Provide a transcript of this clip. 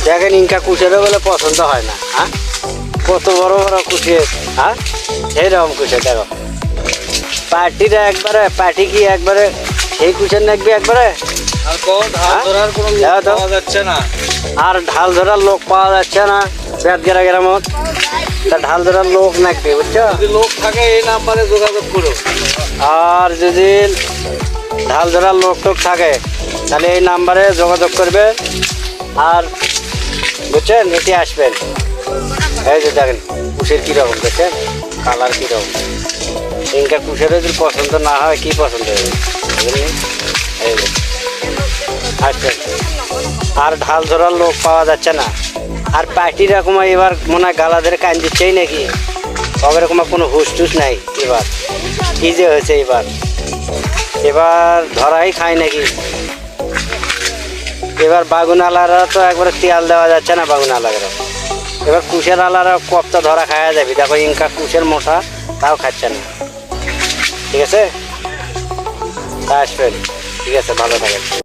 দেখেন ইনকা কুচেরও বলে পছন্দ হয় না, হ্যাঁ কত বড় বড় কুচে, হ্যাঁ এইরকম কুচে দেখো। পার্টিটা একবারে পার্টি কি একবারে সেই কুচের নাকবি একবারে, আর ঢাল ধরার লোক পাওয়া যাচ্ছে না বেদগেরা গ্রামত, তা ঢাল ধরার লোক নাকবি বুঝছো। লোক থাকে এই নাম্বারে যোগাযোগ করো। আর যদি ঢাল ধরার লোক টোক থাকে তাহলে এই নাম্বারে যোগাযোগ করবে, আর বুঝছেন এটি আসবেন। এই যে দেখেন কুশের কীরকম দেখছেন, কালার কীরকম। ইনকা কুশের যদি পছন্দ না হয় কি পছন্দ হবে, এই যে আসবেন। আর ঢাল ধরার লোক পাওয়া যাচ্ছে না, আর পার্টি রকম এবার মনে হয় গালাদের কান দিচ্ছেই নাকি, ওরকম কোনো হুস টুস নাই। এবার কি যে হয়েছে, এবার ধরাই খায় নাকি। এবার বাগুন আলারা তো একবারে তেল দেওয়া যাচ্ছে না বাগুন আলারা, এবার কুশের আলারা কপ্তা ধরা খাওয়া যাবে। দেখো ইনকা কুশের মোটা তাও খাচ্ছে না। ঠিক আছে, আসবেন। ঠিক আছে, ভালো থাকেন।